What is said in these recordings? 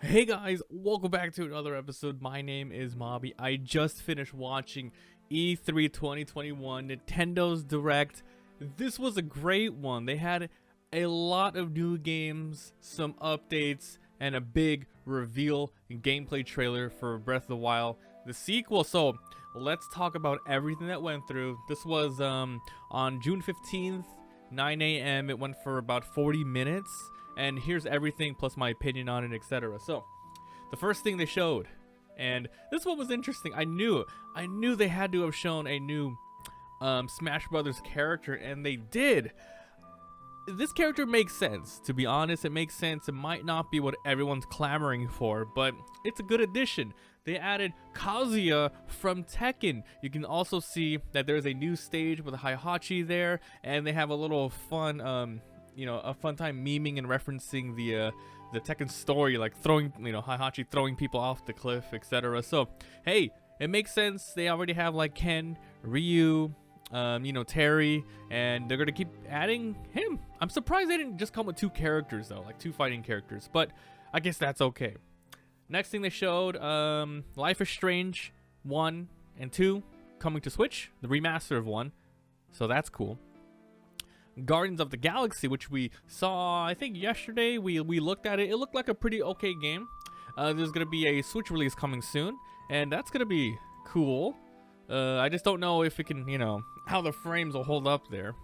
Hey guys, welcome back to another episode. My name is Mabi. I just finished watching E3 2021, Nintendo's Direct. This was a great one. They had a lot of new games, some updates, and a big reveal and gameplay trailer for Breath of the Wild, the sequel. So let's talk about everything that went through. This was on June 15th, 9 a.m. It went for about 40 minutes. And here's everything plus my opinion on it, etc. So, the first thing they showed, and this one was interesting. I knew they had to have shown a new Smash Brothers character, and they did. This character makes sense. To be honest, it makes sense. It might not be what everyone's clamoring for, but it's a good addition. They added Kazuya from Tekken. You can also see that there's a new stage with Heihachi there, and they have a little fun a fun time memeing and referencing the Tekken story, like throwing, Heihachi throwing people off the cliff, etc. So, hey, it makes sense. They already have like Ken, Ryu, Terry, and they're gonna keep adding him. I'm surprised they didn't just come with two characters though, like two fighting characters, but I guess that's okay. Next thing they showed, Life is Strange 1 and 2 coming to Switch, the remaster of 1, so that's cool. Guardians of the Galaxy, which we saw, I think yesterday, we looked at it. It looked like a pretty okay game. There's going to be a Switch release coming soon, and that's going to be cool. I just don't know if it can, how the frames will hold up there.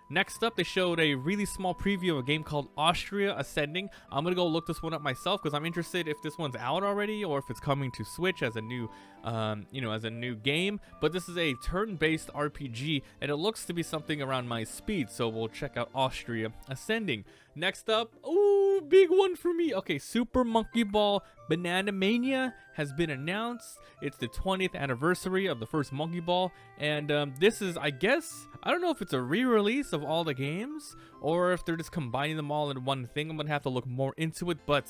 Next up, they showed a really small preview of a game called Astria Ascending. I'm going to go look this one up myself because I'm interested if this one's out already or if it's coming to Switch as a new, as a new game. But this is a turn-based RPG, and it looks to be something around my speed, so we'll check out Astria Ascending. Next up, ooh, big one for me. Okay, Super Monkey Ball Banana Mania has been announced. It's the 20th anniversary of the first Monkey Ball, and this is, I guess, I don't know if it's a re-release of all the games or if they're just combining them all in one thing. I'm gonna have to look more into it, but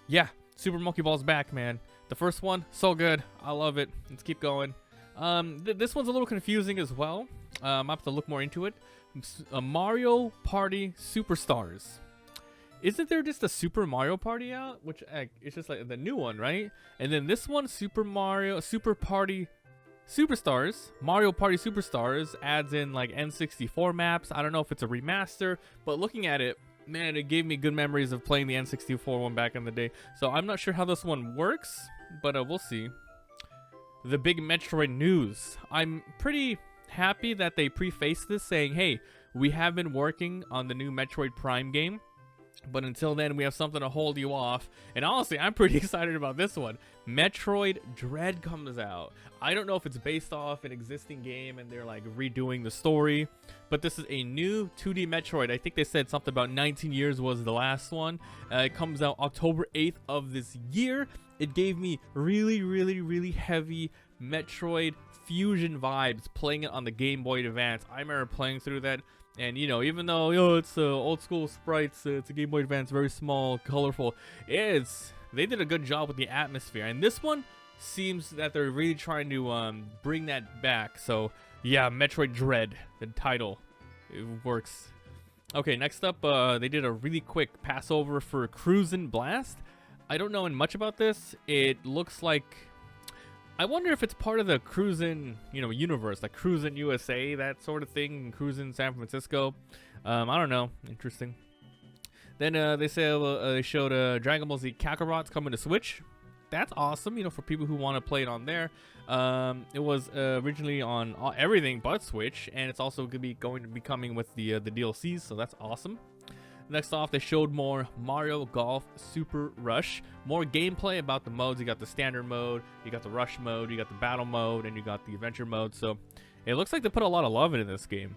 yeah, Super Monkey Ball's back, man. The first one, so good. I love it. Let's keep going. This one's a little confusing as well. I have to look more into it. Mario Party Superstars. Isn't there just a Super Mario Party out? Which it's just like the new one, right? And then this one, Super Party Superstars, Mario Party Superstars, adds in like N64 maps. I don't know if it's a remaster, but looking at it, man, it gave me good memories of playing the N64 one back in the day. So I'm not sure how this one works, but we'll see. The big Metroid news. I'm pretty happy that they prefaced this saying, hey, we have been working on the new Metroid Prime game, but until then, we have something to hold you off. And honestly, I'm pretty excited about this one. Metroid Dread comes out. I don't know if it's based off an existing game and they're like redoing the story, but this is a new 2D Metroid. I think they said something about 19 years was the last one. It comes out October 8th of this year. It gave me really, really, really heavy Metroid Fusion vibes playing it on the Game Boy Advance. I remember playing through that. And even though it's old school sprites, it's a Game Boy Advance, very small, colorful. They did a good job with the atmosphere, and this one seems that they're really trying to bring that back. So yeah, Metroid Dread, the title, it works. Okay, next up, they did a really quick passover for Cruis'n Blast. I don't know much about this. It looks like, I wonder if it's part of the Cruis'n, universe, like Cruis'n USA, that sort of thing, Cruis'n San Francisco. I don't know. Interesting. Then they showed Dragon Ball Z Kakarot's coming to Switch. That's awesome, for people who want to play it on there. It was originally on everything but Switch, and it's also going to be coming with the DLCs, so that's awesome. Next off, they showed more Mario Golf Super Rush. More gameplay about the modes. You got the standard mode, you got the rush mode, you got the battle mode, and you got the adventure mode. So it looks like they put a lot of love into this game.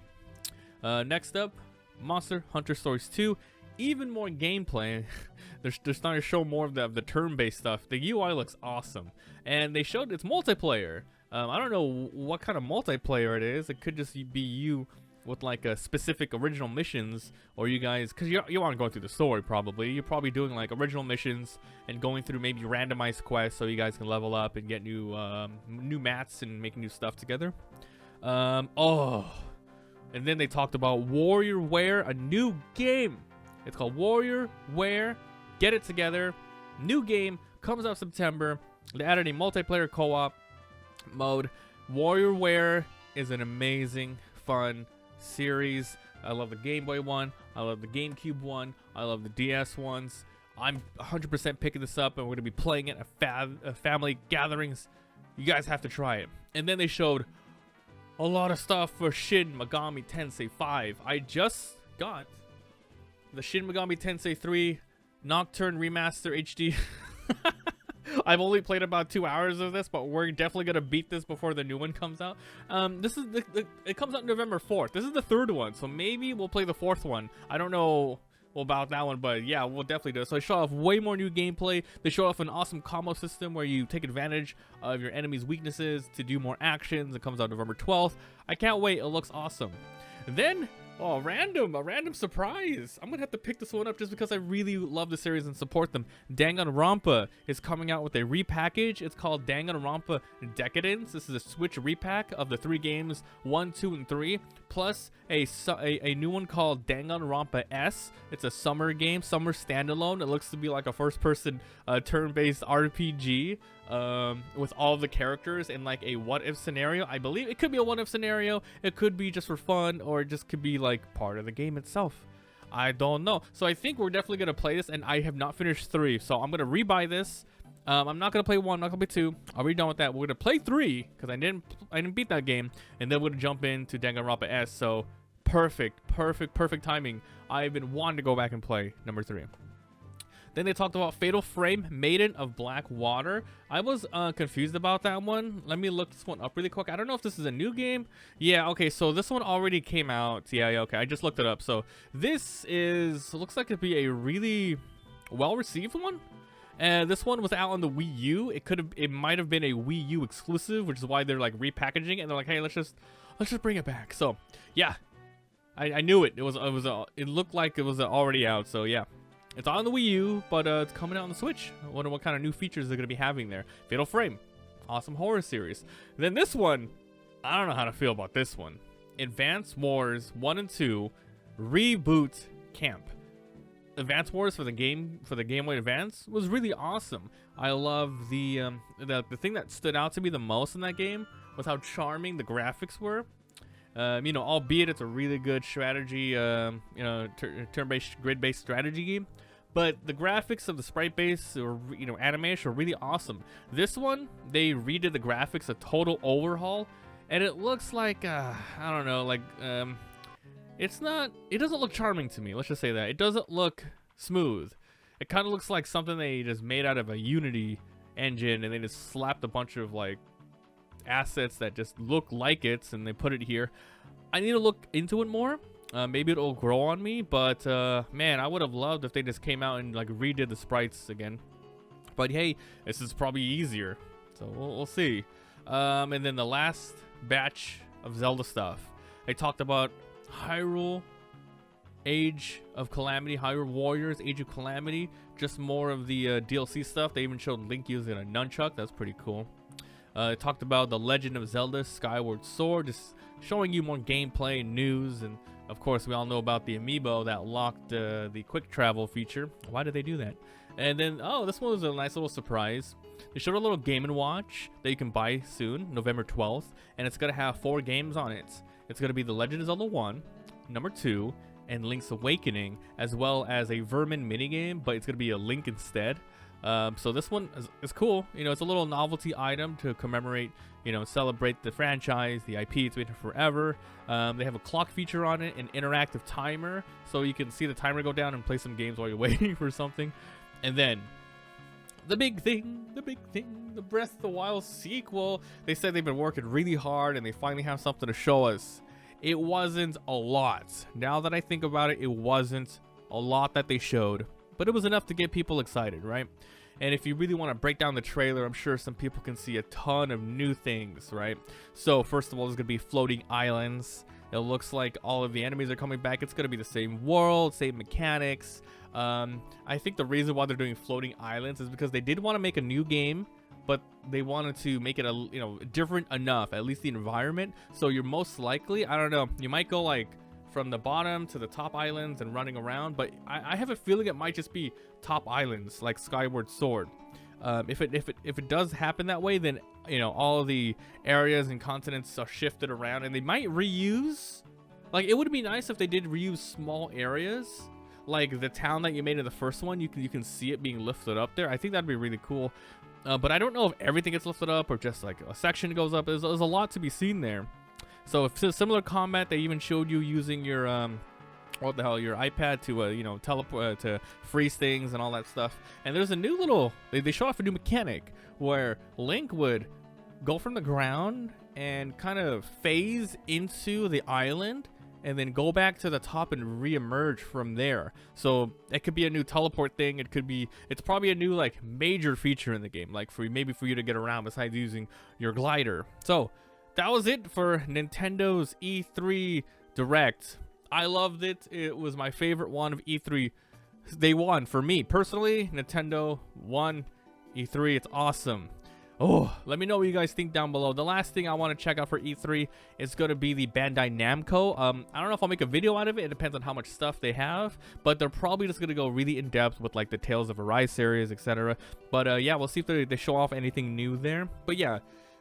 Next up, Monster Hunter Stories 2. Even more gameplay. They're starting to show more of the turn-based stuff. The UI looks awesome. And they showed it's multiplayer. I don't know what kind of multiplayer it is. It could just be you with like a specific original missions, or you guys, because you aren't going through the story probably. You're probably doing like original missions and going through maybe randomized quests so you guys can level up and get new mats and make new stuff together. And then they talked about WarioWare, a new game. It's called WarioWare. Get it together. New game comes out September. They added a multiplayer co-op mode. Ware is an amazing, fun series. I love the Game Boy one. I love the GameCube one. I love the DS ones. I'm 100% picking this up, and we're going to be playing it at family gatherings. You guys have to try it. And then they showed a lot of stuff for Shin Megami Tensei 5. I just got the Shin Megami Tensei 3 Nocturne Remaster HD. I've only played about 2 hours of this, but we're definitely gonna beat this before the new one comes out. This is it comes out November 4th. This is the third one, so maybe we'll play the fourth one. I don't know about that one, but yeah, we'll definitely do it. So they show off way more new gameplay. They show off an awesome combo system where you take advantage of your enemy's weaknesses to do more actions. It comes out November 12th. I can't wait. It looks awesome. And then a random surprise. I'm gonna have to pick this one up just because I really love the series and support them. Danganronpa is coming out with a repackage. It's called Danganronpa Decadence. This is a Switch repack of the 3 games 1, 2, and 3, plus a new one called Danganronpa S. It's a summer game, summer standalone. It looks to be like a first-person turn-based RPG with all the characters in like a what-if scenario. I believe it could be a what-if scenario. It could be just for fun, or it just could be like part of the game itself. I don't know. So I think we're definitely gonna play this, and I have not finished 3, so I'm gonna rebuy this. I'm not gonna play 1, I'm not gonna play 2. I'll be done with that. We're gonna play 3 because I didn't beat that game, and then we're gonna jump into Danganronpa S. So perfect timing. I've been wanting to go back and play number 3. Then they talked about Fatal Frame, Maiden of Black Water. I was confused about that one. Let me look this one up really quick. I don't know if this is a new game. Yeah, okay, so this one already came out. Yeah, okay, I just looked it up. So this looks like it'd be a really well-received one. And this one was out on the Wii U. It might have been a Wii U exclusive, which is why they're like repackaging it. And they're like, hey, let's just bring it back. So yeah, I knew it. It looked like it was already out. So yeah. It's on the Wii U, but it's coming out on the Switch. I wonder what kind of new features they're going to be having there. Fatal Frame. Awesome horror series. Then this one, I don't know how to feel about this one. Advance Wars 1 and 2 Reboot Camp. Advance Wars for the Game Boy Advance was really awesome. I love the thing that stood out to me the most in that game was how charming the graphics were. You know, albeit it's a really good strategy, turn-based, grid-based strategy game, but the graphics of the sprite-based or animation are really awesome. This one, they redid the graphics, a total overhaul, and it looks like I don't know, like it doesn't look charming to me. Let's just say that it doesn't look smooth. It kind of looks like something they just made out of a Unity engine, and they just slapped a bunch of like assets that just look like it, and they put it here. I need to look into it more. Maybe it'll grow on me, but man, I would have loved if they just came out and like redid the sprites again. But hey, this is probably easier, so we'll see. And then the last batch of Zelda stuff, they talked about Hyrule Age of Calamity, Hyrule Warriors Age of Calamity, just more of the DLC stuff. They even showed Link using a nunchuck. That's pretty cool. It talked about The Legend of Zelda Skyward Sword, just showing you more gameplay and news, and of course we all know about the amiibo that locked the quick travel feature. Why did they do that? And then, oh, this one was a nice little surprise. They showed a little Game & Watch that you can buy soon, November 12th, and it's going to have 4 games on it. It's going to be The Legend of Zelda 1, number 2, and Link's Awakening, as well as a Vermin minigame, but it's going to be a Link instead. So this one is cool. You know, it's a little novelty item to commemorate, celebrate the franchise, the IP. It's been here forever. They have a clock feature on it, an interactive timer, so you can see the timer go down and play some games while you're waiting for something. And then the big thing, the Breath of the Wild sequel. They said they've been working really hard and they finally have something to show us. It wasn't a lot. Now that I think about it, it wasn't a lot that they showed, but it was enough to get people excited, right? And if you really want to break down the trailer, I'm sure some people can see a ton of new things, right? So first of all, there's going to be floating islands. It looks like all of the enemies are coming back. It's going to be the same world, same mechanics. I think the reason why they're doing floating islands is because they did want to make a new game, but they wanted to make it different enough, at least the environment. So you're most likely, I don't know, you might go like from the bottom to the top islands and running around, but I have a feeling it might just be top islands like Skyward Sword. If it does happen that way, then you know all of the areas and continents are shifted around, and they might reuse. Like, it would be nice if they did reuse small areas, like the town that you made in the first one. You can see it being lifted up there. I think that'd be really cool. But I don't know if everything gets lifted up or just like a section goes up. There's a lot to be seen there. So if it's similar combat, they even showed you using your what the hell, your iPad to you know, teleport to freeze things and all that stuff. And there's a new little, they show off a new mechanic where Link would go from the ground and kind of phase into the island and then go back to the top and re-emerge from there. So it could be a new teleport thing. It's probably a new like major feature in the game, like maybe for you to get around besides using your glider. So that was it for Nintendo's E3 Direct. I loved it. It was my favorite one of E3. They won for me personally. Nintendo won E3. It's awesome. Oh, let me know what you guys think down below. The last thing I want to check out for E3 is going to be the Bandai Namco. I don't know if I'll make a video out of it. It depends on how much stuff they have. But they're probably just going to go really in-depth with like the Tales of Arise series, etc. But yeah, we'll see if they show off anything new there. But yeah,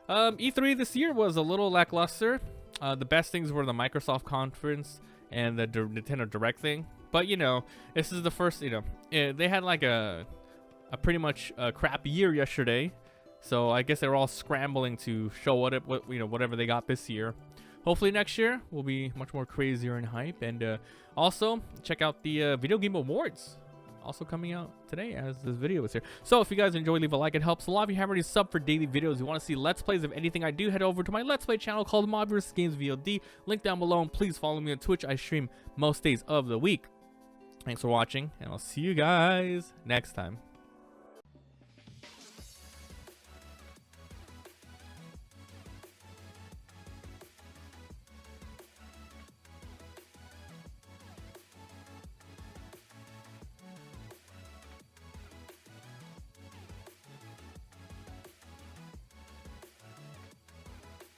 E3 this year was a little lackluster. The best things were the Microsoft conference and the Nintendo Direct thing. But, you know, this is the first, you know, they had like a pretty much crap year yesterday. So I guess they're all scrambling to show whatever they got this year. Hopefully next year will be much more crazier and hype. And also check out the Video Game Awards, also coming out today as this video is here. So if you guys enjoy, leave a like. It helps a lot. If you haven't already subbed for daily videos, you want to see Let's Plays of anything I do, head over to my Let's Play channel called Mabi vs. Games VOD. Link down below, and please follow me on Twitch. I stream most days of the week. Thanks for watching, and I'll see you guys next time.